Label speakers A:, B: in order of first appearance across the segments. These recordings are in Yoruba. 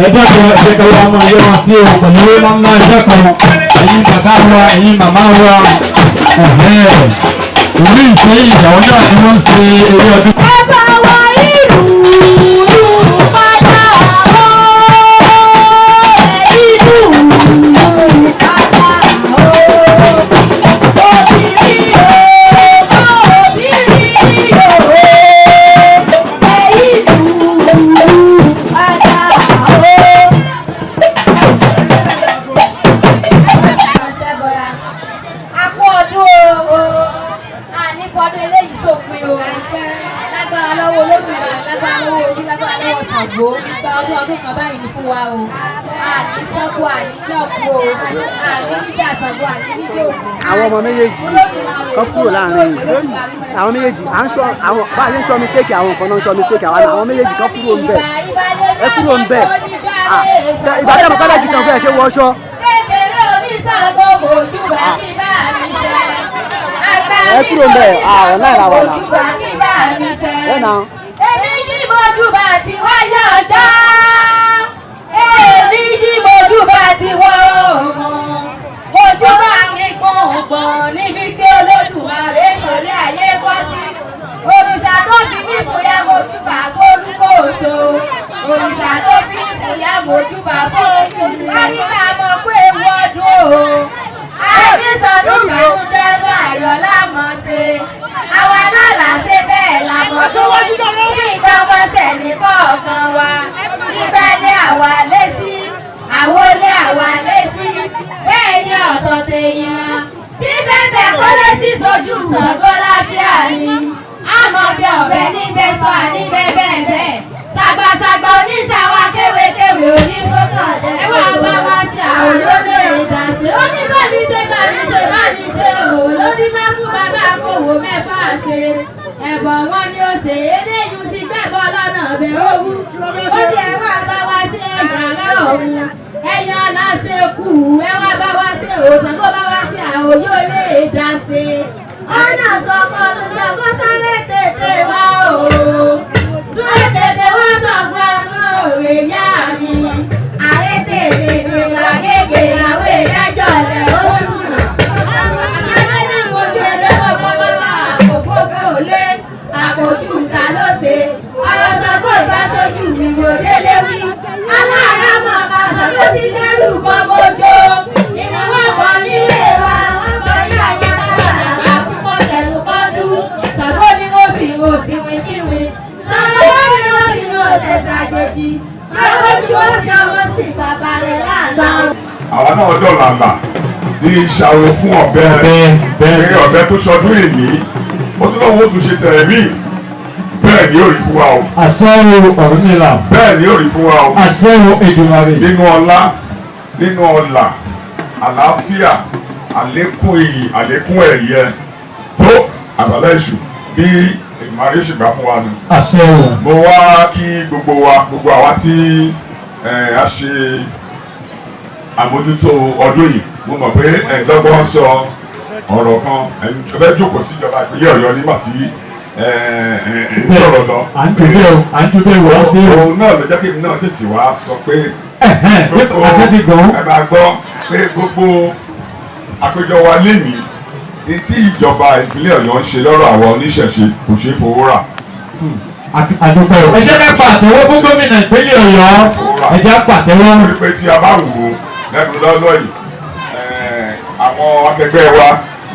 A: Ẹjẹ́ kan wá máa yẹ wọn sí o pẹ̀lú owó máa ń ẹjẹ́ kan ẹ̀yin bàbá wa ẹ̀yin màmá wa ìlú Ìṣẹ́yìn ìyàwó náà ni wọ́n ń ṣe eré ọdún.
B: Bàbá wa ìlú padà ó ìlú padà ó obìnrin o obìnrin o ìlú padà ó. Ànífọdún eléyìí tó pin o lágbára lọ́wọ́ Olódùmarè lágbára lọ́wọ́ ojú lágbára lọ́wọ́ Ṣàngó nígbà ọdún kan báyìí ní fún wa o àní sọ́kù àní jọ̀kú o àní nígbà Ṣàngó àní níjó.
C: Àwọn ọmọ méjèèjì kan kúrò láàrin àwọn méjèèjì à ń sọ àwọn bá a ṣe ń sọ mistake àwọn nǹkan náà ń sọ mistake àwọn méjèèjì kan kúrò ń bẹ̀ ẹ kúrò ń bẹ̀ ìbàdàn mọ̀ kọ́lá kìsàn fẹ́ ṣe wọṣọ.
B: kékeré omi Ṣàngó mojú bá kí bá mi sẹ́
C: ẹ kúrò ń bẹ̀ àwọn náà ra wà náà.
B: èmi jí mojú bá ti wáyé ọjọ́ èmi jí mojú bá ti wọ́ mojú bá mi gbọ̀ngbọ̀n níbi tí Olódùmarè sọlé ayé kọ́ sí òrìṣà tó fi mí fòyà mojú bá fórúkọ̀ọ́sọ òrìṣà tó fi mí fòyà mojú bá fórúkọ̀ọ́sọ àyíká mọ̀ pé wọ́dún o àbísọdún ìbànújẹ́ ló àyọ̀ lámọ̀ ṣe àwa náà là ń ṣe bẹ́ẹ̀ lámọ̀ tó kí nǹkan ọmọ sẹ̀mí kọ̀ọ̀kan wa ibẹ̀ lé àwa létí àwọlé àwa létí bẹ́ẹ̀ ni ọ̀tọ̀ tèèyàn tí bẹ́ẹ̀ kó létí sojú Ṣàngó láfíà ni àmọ́ bí ọ̀bẹ níbẹ̀ sọ àníbẹ̀ bẹ́ẹ̀ bẹ́ẹ̀ sàgbàsàgbà oníṣàwà kéwékéwé onífótó ọ̀dẹ́ ẹ wá bá wá sí àwọn olóde ìdásí oníbàníṣe báníṣe òun lóní mẹ́kún bàbá kòwò mẹ́fà ṣe ẹ̀bọ̀ wọn ni ó ṣe eléyìí ti gbẹ́bọ̀ lọ́nà ọ̀bẹ owó ó ní ẹ wá bá wá sí ẹ̀yà aláwọ̀ ẹ̀yà aláṣẹ kù ẹ wá bá wá sí òòsàn kó bá wá sí àwọn olóde ìdásí. ọ̀nà sọ̀kọ̀ mi sọ̀kọ̀ sáré tètè wá o sáré tètè wá sọ̀gbọ́n òwe yá mi àrétètè mi wà gègé àwọn ìdájọ́ rẹ̀ ó sùnà. àkàrà ní mojú ẹlẹ́kọ̀ọ́ bọ́lá àkókò fòlé àpòjù ta ló ṣe ọ̀rọ̀ Ṣàngó ìgbà sójú mi wò délé wí. aláàárọ̀ mọ̀ ká Ṣàngó ti dẹ́rù bọ́ mojó inú wọn bọ̀ nílé wa wọn bọ̀ ní àyà lágbàlagbà púpọ̀ tẹ̀lú kọ́dú Ṣàngó ni mo sì wíkíwí Ṣàngó ni mo sì tẹ̀sàgbèjì àwọn ni wọ́n sì ọmọ sí bàbá rẹ̀ láàánú.
D: àwa náà dọ̀làlà ti ṣàrò fún ọ̀bẹ pé ọ̀bẹ tó ṣọdún èmi ó tún lọ́wọ́ ó tún ṣe tẹ̀lé mí bẹ́ẹ̀ ni ó rí fún wa o.
A: àṣẹ Ọ̀rúnmìlà.
D: bẹ́ẹ̀ ni ó rí fún wa o.
A: àṣẹ Èdùmàrè.
D: nínú ọlá nínú ọlà àlàáfíà àlékún iyì àlékún ẹ̀yẹ tó àbálẹ̀ èṣù bí Èdùmàrè ṣì gbà fún wa ni.
A: àṣẹ o.
D: mo wá kí gbogbo àwa tí a ṣe àmójútó ọdún yìí mo mọ̀ pé ẹ̀ẹ́dọ́gbọ́n sọ ọ̀rọ̀ kan fẹ́ jókòó sí ìjọba ìpínlẹ̀ Ọ̀yọ́ nígbà tí sọ̀rọ̀ lọ.
A: à ń dúpẹ́ wọ́n sí o.
D: òun náà ló jẹ́ kí èmi náà tètè wá sọ pé
A: àṣẹ ti gbọ́n.
D: ẹ máa gbọ́ pé gbogbo àpéjọ wa lénìí tí ìjọba ìpínlẹ̀ Ọ̀yọ́ ń ṣe lọ́rọ̀ àwọn oníṣẹ̀ṣe kò ṣeé fowó rà
A: àdúpẹ́ o. ẹ jẹ́ ká pàtẹ́wọ́ fún gómìnà ìpínlẹ̀ Ọ̀yọ́. ẹ jẹ́ pàtẹ́wọ́.
D: torí pé tí a bá wò ó lẹ́nu lọ́lọ́ yìí àwọn akẹgbẹ́ wa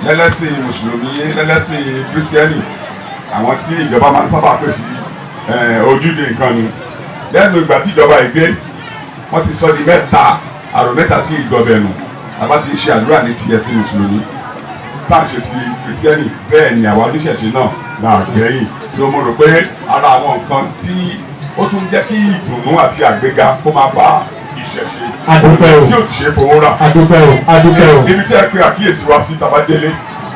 D: lẹ́lẹ́sìn mùsùlùmí lẹ́lẹ́sìn kírísítẹ́nì àwọn tí ìjọba máa ń sábà pè sí ojúde nǹkan ni lẹ́nu ìgbà tí ìjọba yìí dé wọ́n ti sọ di mẹ́ta àrò mẹ́ta tí ìgbọ̀bẹ̀ nù àbá ti ṣe àdúrà ní ti ẹ̀sìn mùsùlùmí tá à ń ṣe ti kírísítẹ́nì bẹ́ẹ̀ ni àwa oníṣẹ̀ṣe náà là gbẹ̀yìn tí mo rò pé ara àwọn nǹkan tí ó tún jẹ́ kí ìdùnnú àti àgbéga kó máa bá ìṣẹ̀ṣe
A: adúpẹ́ o
D: tí ó sì ṣe fowó rà.
A: adúpẹ́ o adúpẹ́ o.
D: níbi tí ẹ pe àkíyèsí wa sí tabadélé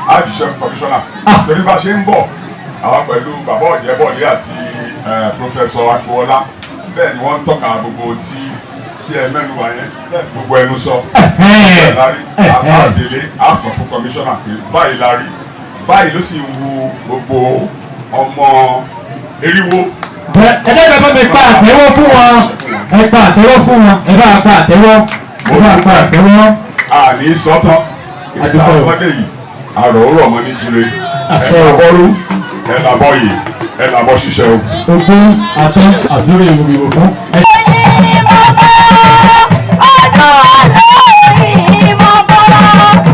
D: àjíṣẹ́ kọmíṣánná torí bá ṣe ń bọ̀ àwa pẹ̀lú bàbá ọ̀jẹ̀bọ̀lé àti pòfẹ́sọ̀ agboola bẹ́ẹ̀ ni wọ́n ń tọ́ka gbogbo tí ẹ mẹ́nu wá yẹn gbogbo ẹnu sọ bẹ́ẹ̀ la rí àbádélé á sọ fún kọmíṣánná pé báyìí la rí báyìí ló sì wu gbogbo ọmọ eriwo.
A: ẹ̀ẹ́dẹ́gbẹ̀ẹ́ bá mi pa àtẹ́wọ́ fún wọn ẹ pa àtẹ́wọ́ fún wọn ẹ bá pa àtẹ́wọ́ ẹ bá pa àtẹ́wọ́.
D: àní sọ́tàn ìgbà sọ́dẹ̀ yìí àrò òrò ọmọ nítorí
A: àṣẹ
D: ẹ làbọ́rú ẹ làbọ́ yìí ẹ làbọ́ ṣiṣẹ́ o.
A: ogún àtọ́ àzúrò ìwòwò fún.
B: ọ̀dọ̀ àlọ́ ìmọ̀ bọ́lá.